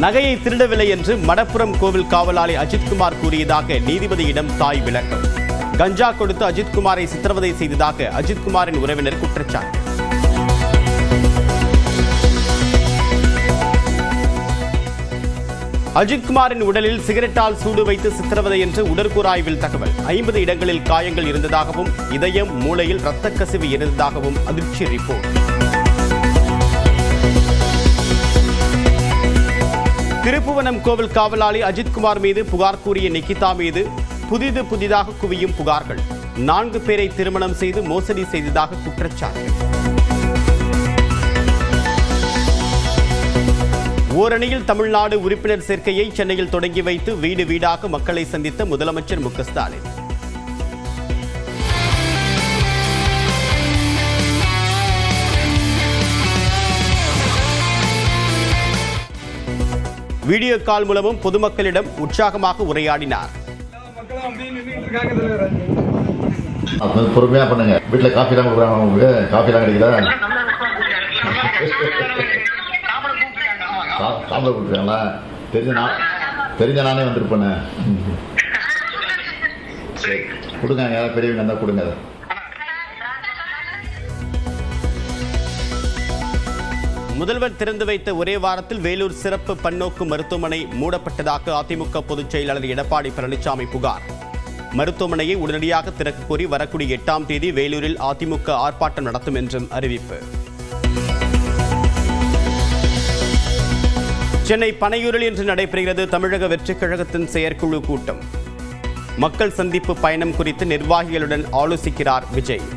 நகையை திருடவில்லை என்று மடப்புரம் கோவில் காவலாளி அஜித்குமார் கூறியதாக நீதிபதியிடம் தாய் விளக்கம். கஞ்சா கொடுத்து அஜித்குமாரை சித்திரவதை செய்ததாக அஜித்குமாரின் உறவினர் குற்றச்சாட்டு. அஜித்குமாரின் உடலில் சிகரெட்டால் சூடு வைத்து சித்திரவதை என்று உடற்கூறாய்வில் தகவல். 50 இடங்களில் காயங்கள் இருந்ததாகவும் இதயம் மூளையில் இரத்த கசிவு இருந்ததாகவும் அதிர்ச்சி ரிப்போர்ட். திருப்புவனம் கோவில் காவலாளி அஜித்குமார் மீது புகார் கூறிய நிகிதா மீது புதிதாக குவியும் புகார்கள். 4 பேரை திருமணம் செய்து மோசடி செய்ததாக குற்றச்சாட்டு. ஓரணியில் தமிழ்நாடு உறுப்பினர் சேர்க்கையை சென்னையில் தொடங்கி வைத்து வீடு வீடாக மக்களை சந்தித்த முதலமைச்சர் மு க ஸ்டாலின். வீடியோ கால் மூலமும் பொதுமக்களிடம் உற்சாகமாக உரையாடினார். பொறுமையா பண்ணுங்க. வீட்டுல காஃபி எல்லாம் கொடுக்குறாங்க, உங்களுக்கு காஃபி எல்லாம் கிடைக்குதா? சாப்பிட கொடுக்குறாங்களா? தெரிஞ்ச நானே வந்திருப்பேன். கொடுங்க, யாராவது பெரியவங்க இருந்தால் கொடுங்க. முதல்வர் திறந்து வைத்த ஒரே வாரத்தில் வேலூர் சிறப்பு பன்னோக்கு மருத்துவமனை மூடப்பட்டதாக அதிமுக பொதுச் செயலாளர் எடப்பாடி பழனிசாமி புகார். மருத்துவமனையை உடனடியாக திறக்க கோரி வரக்கூடிய 8ஆம் தேதி வேலூரில் அதிமுக ஆர்ப்பாட்டம் நடத்தும் என்றும் அறிவிப்பு. சென்னை பனையூரில் இன்று நடைபெறுகிறது தமிழக வெற்றிக் கழகத்தின் செயற்குழு கூட்டம். மக்கள் சந்திப்பு பயணம் குறித்து நிர்வாகிகளுடன் ஆலோசிக்கிறார் விஜய்.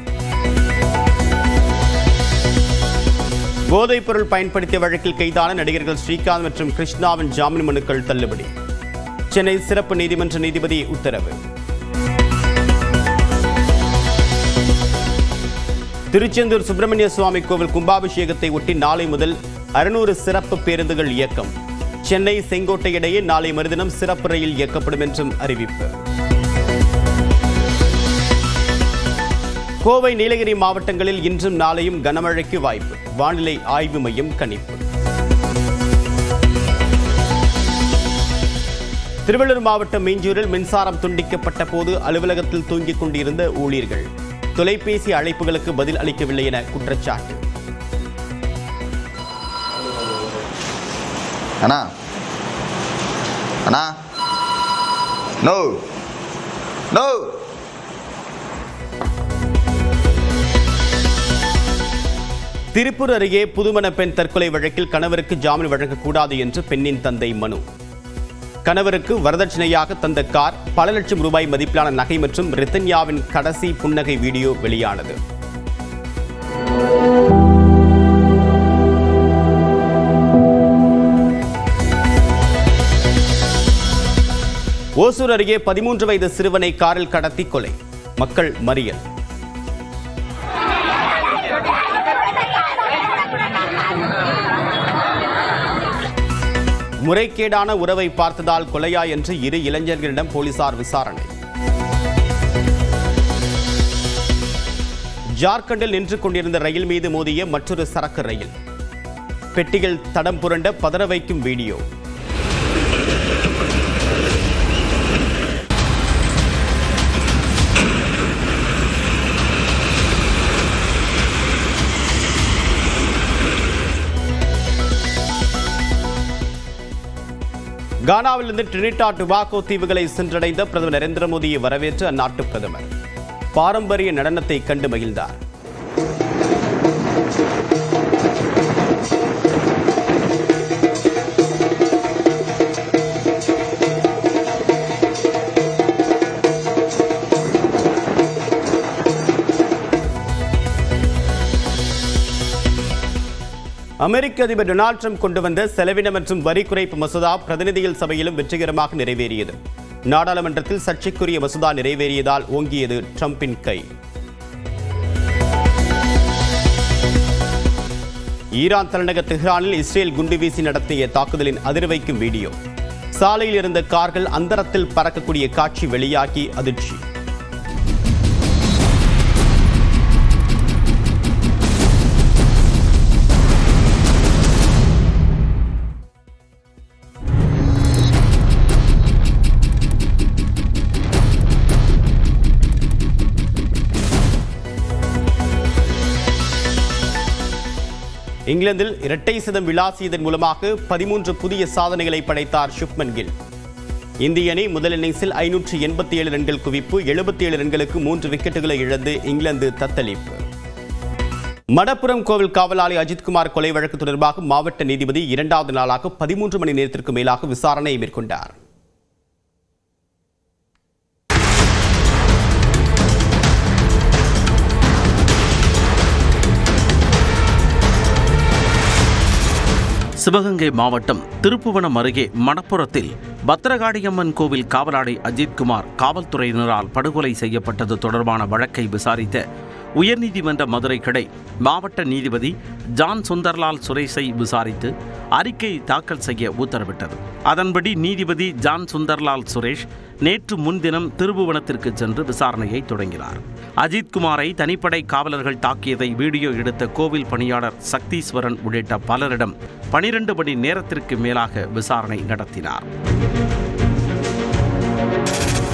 போதைப் பொருள் பயன்படுத்திய வழக்கில் கைதான நடிகர்கள் ஸ்ரீகாந்த் மற்றும் கிருஷ்ணாவின் ஜாமீன் மனுக்கள் தள்ளுபடி. சென்னை சிறப்பு நீதிமன்ற நீதிபதி உத்தரவு. திருச்செந்தூர் சுப்பிரமணிய சுவாமி கோவில் கும்பாபிஷேகத்தை ஒட்டி நாளை முதல் 600 சிறப்பு பேருந்துகள் இயக்கம். சென்னை செங்கோட்டை இடையே நாளை மறுதினம் சிறப்பு ரயில் இயக்கப்படும் என்றும் அறிவிப்பு. கோவை நீலகிரி மாவட்டங்களில் இன்றும் நாளையும் கனமழைக்கு வாய்ப்பு. வானிலை ஆய்வு மையம் கணிப்பு. திருவள்ளூர் மாவட்டம் மீஞ்சூரில் மின்சாரம் துண்டிக்கப்பட்ட போது அலுவலகத்தில் தூங்கிக் கொண்டிருந்த ஊழியர்கள் தொலைபேசி அழைப்புகளுக்கு பதில் அளிக்கவில்லை என குற்றச்சாட்டு. அண்ணா அண்ணா நோ நோ. திருப்பூர் அருகே புதுமண பெண் தற்கொலை வழக்கில் கணவருக்கு ஜாமீன் வழங்கக்கூடாது என்று பெண்ணின் தந்தை மனு. கணவருக்கு வரதட்சணையாக தந்த கார், பல லட்சம் ரூபாய் மதிப்பிலான நகை மற்றும் ரித்தன்யாவின் கடைசி புன்னகை வீடியோ வெளியானது. ஓசூர் அருகே 13 வயது சிறுவனை காரில் கடத்தி கொலை. மக்கள் மறியல். முறைகேடான உறவை பார்த்ததால் கொலையா என்று 2 இளைஞர்களிடம் போலீசார் விசாரணை. ஜார்க்கண்டில் நின்று கொண்டிருந்த ரயில் மீது மோதிய மற்றொரு சரக்கு ரயில். பெட்டிகள் தடம் புரண்ட பதற வைக்கும் வீடியோ. கானாவிலிருந்து டிரினிடாட் டுபாகோ தீவுகளை சென்றடைந்த பிரதமர் நரேந்திர மோடியை வரவேற்று அந்நாட்டு பிரதமர் பாரம்பரிய நடனத்தை கண்டு மகிழ்ந்தார். அமெரிக்க அதிபர் டொனால்ட் ட்ரம்ப் கொண்டு வந்த செலவின மற்றும் வரி குறைப்பு மசோதா பிரதிநிதிகள் சபையிலும் வெற்றிகரமாக நிறைவேறியது. நாடாளுமன்றத்தில் சர்ச்சைக்குரிய மசோதா நிறைவேறியதால் ஓங்கியது ட்ரம்பின் கை. ஈரான் தலைநகர் தெஹ்ரானில் இஸ்ரேல் குண்டுவீசி நடத்திய தாக்குதலின் அதிர்வைக்கும் வீடியோ. சாலையில் இருந்த கார்கள் அந்தரத்தில் பறக்கக்கூடிய காட்சி வெளியாகி அதிர்ச்சி. இங்கிலாந்தில் இரட்டை சதம் விளாசியதன் மூலமாக 13 புதிய சாதனைகளை படைத்தார் சுப்மன் கில். இந்திய அணி முதல் இன்னிங்ஸில் 587 ரன்கள் குவிப்பு, 77 ரன்களுக்கு 3 விக்கெட்டுகளை இழந்து இங்கிலாந்து தத்தளிப்பு. மடப்புரம் கோவில் காவலாளி அஜித்குமார் கொலை வழக்கு தொடர்பாக மாவட்ட நீதிபதி 2வது நாளாக 13 மணி நேரத்திற்கு மேலாக விசாரணை மேற்கொண்டார். சிவகங்கை மாவட்டம் திருப்புவனம் அருகே மணப்புரத்தில் பத்திரகாளியம்மன் கோவில் காவலாளி அஜித்குமார் காவல்துறையினரால் படுகொலை செய்யப்பட்டது தொடர்பான வழக்கை விசாரித்த உயர்நீதிமன்ற மதுரை கிளை மாவட்ட நீதிபதி ஜான் சுந்தர்லால் சுரேஷை விசாரித்து அறிக்கை தாக்கல் செய்ய உத்தரவிட்டது. அதன்படி நீதிபதி ஜான் சுந்தர்லால் சுரேஷ் நேற்று முன்தினம் திருப்புவனத்திற்கு சென்று விசாரணையை தொடங்கினார். அஜித்குமாரை தனிப்படை காவலர்கள் தாக்கியதை வீடியோ எடுத்த கோவில் பணியாளர் சக்தீஸ்வரன் உள்ளிட்ட பலரிடம் 12 மணி நேரத்திற்கு மேலாக விசாரணை நடத்தினார்.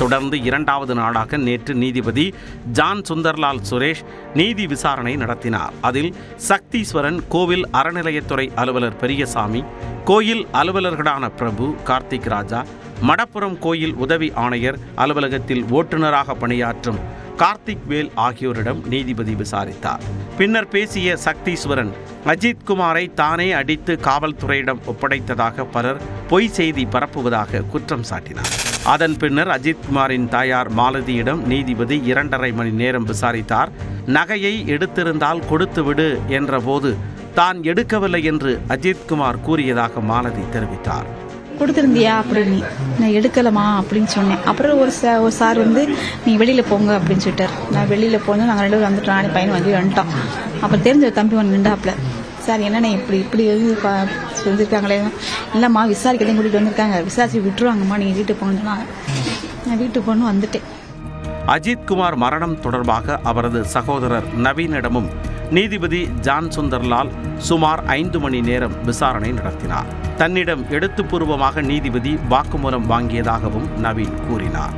தொடர்ந்து 2வது நாளாக நேற்று நீதிபதி ஜான் சுந்தர்லால் சுரேஷ் நீதி விசாரணை நடத்தினார். அதில் சக்தீஸ்வரன், கோவில் அறநிலையத்துறை அலுவலர் பெரியசாமி, கோயில் அலுவலர்களான பிரபு, கார்த்திக் ராஜா, மடப்புரம் கோயில் உதவி ஆணையர் அலுவலகத்தில் ஓட்டுநராக பணியாற்றும் கார்த்திக் வேல் ஆகியோரிடம் நீதிபதி விசாரித்தார். பின்னர் பேசிய சக்தீஸ்வரன், அஜித்குமாரை தானே அடித்து காவல்துறையிடம் ஒப்படைத்ததாக பலர் பொய் செய்தி பரப்புவதாக குற்றம் சாட்டினார். அதன் பின்னர் அஜித்குமாரின் தாயார் மாலதியிடம் நீதிபதி 2.5 மணி நேரம் விசாரித்தார். நகையை எடுத்திருந்தால் கொடுத்து விடு என்றபோது தான் எடுக்கவில்லை என்று அஜித்குமார் கூறியதாக மாலதி தெரிவித்தார். கொடுத்துருந்தியா அப்படின்னு, நான் எடுக்கலமா அப்படின்னு சொன்னேன். அப்புறம் ஒரு சார் வந்து நீ வெளியில் போங்க அப்படின்னு சொல்லிட்டார். நான் வெளியில் போனோம், நாங்கள் 2 பேரும் வந்துட்டோம். நானே பையன் வந்து வந்துட்டோம். அப்புறம் தெரிஞ்ச தம்பி ஒன்று நின்றாப்புல, சார் என்னென்ன இப்படி சொல்லியிருக்காங்களே, இல்லைம்மா விசாரிக்கதான் கூட்டிகிட்டு வந்திருக்காங்க, விசாரிச்சு விட்டுருவாங்கம்மா, நீங்கள் வீட்டுக்கு போகணும்னா நான் வீட்டுக்கு போகணும் வந்துட்டேன். அஜித்குமார் மரணம் தொடர்பாக அவரது சகோதரர் நவீனிடமும் நீதிபதி ஜான் சுந்தர்லால் சுமார் 5 மணி நேரம் விசாரணை நடத்தினார். தன்னிடம் எழுத்துப்பூர்வமாக நீதிபதி வாக்குமூலம் வாங்கியதாகவும் நவீன் கூறினார்.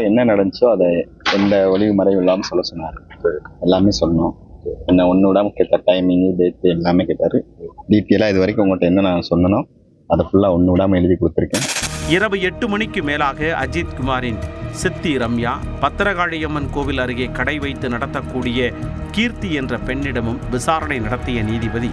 என்ன நடந்துச்சோ அதை எந்த ஒளிவு மறைவு இல்லாமல் சொல்ல சொன்னார். எல்லாமே சொன்னோம். என்ன ஒன்று விடாம கேட்ட டைமிங்கு, டேட்டு எல்லாமே கேட்டார். டீட்டெயிலாக இது வரைக்கும் உங்கள்கிட்ட என்ன நான் சொன்னனோ அதை ஃபுல்லாக ஒன்று விடாமல் எழுதி கொடுத்துருக்கேன். இரவு 8 மணிக்கு மேலாக அஜித்குமாரின் சித்தி ரம்யா, பத்திரகாளியம்மன் கோவில் அருகே கடை வைத்து நடத்தக்கூடிய கீர்த்தி என்ற பெண்ணிடமும் விசாரணை நடத்திய நீதிபதி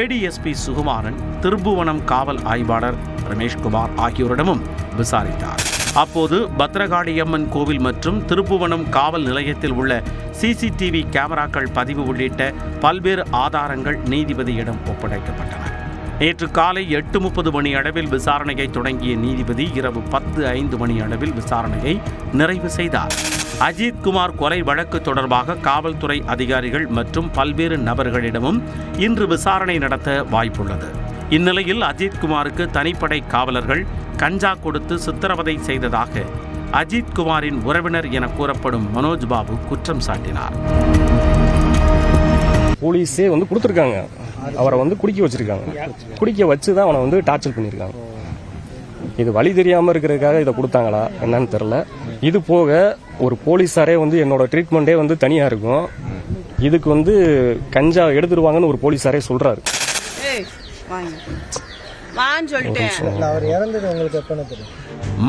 ஏடிஎஸ்பி சுகுமாரன், திருப்புவனம் காவல் ஆய்வாளர் ரமேஷ்குமார் ஆகியோரிடமும் விசாரித்தார். அப்போது பத்திரகாளியம்மன் கோவில் மற்றும் திருப்புவனம் காவல் நிலையத்தில் உள்ள சிசிடிவி கேமராக்கள் பதிவு உள்ளிட்ட பல்வேறு ஆதாரங்கள் நீதிபதியிடம் ஒப்படைக்கப்பட்டன. நேற்று காலை 8:30 மணி அளவில் விசாரணையை தொடங்கிய நீதிபதி இரவு 10:05 மணி அளவில் விசாரணையை நிறைவு செய்தார். அஜித்குமார் கொலை வழக்கு தொடர்பாக காவல்துறை அதிகாரிகள் மற்றும் பல்வேறு நபர்களிடமும் இன்று விசாரணை நடத்த வாய்ப்புள்ளது. இந்நிலையில் அஜித்குமாருக்கு தனிப்படை காவலர்கள் கஞ்சா கொடுத்து சித்திரவதை செய்ததாக அஜித்குமாரின் உறவினர் என கூறப்படும் மனோஜ் பாபு குற்றம் சாட்டினார். போலீஸே கொடுத்துருக்காங்க, அவரை குடிக்க வச்சிருக்காங்க. குடிக்க வச்சு தான் அவனை டார்ச்சர் பண்ணியிருக்காங்க. இது வழி தெரியாமல் இருக்கிறதுக்காக இதை கொடுத்தாங்களா என்னன்னு தெரில. இது போக ஒரு போலீஸாரே என்னோட ட்ரீட்மெண்ட்டே தனியாக இருக்கும். இதுக்கு கஞ்சா எடுத்துருவாங்கன்னு ஒரு போலீஸாரே சொல்றாரு.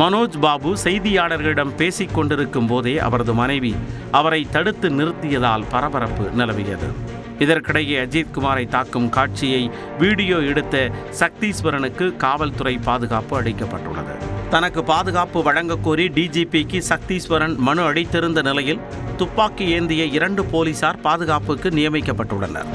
மனோஜ் பாபு செய்தியாளர்களிடம் பேசிக் கொண்டிருக்கும் போதே அவரது மனைவி அவரை தடுத்து நிறுத்தியதால் பரபரப்பு நிலவியது. இதற்கிடையே அஜித்குமாரை தாக்கும் காட்சியை வீடியோ எடுத்த சக்தீஸ்வரனுக்கு காவல்துறை பாதுகாப்பு அளிக்கப்பட்டுள்ளது. தனக்கு பாதுகாப்பு வழங்கக் கோரி டிஜிபிக்கு சக்தீஸ்வரன் மனு அளித்திருந்த நிலையில் துப்பாக்கி ஏந்திய 2 போலீசார் பாதுகாப்புக்கு நியமிக்கப்பட்டுள்ளனர்.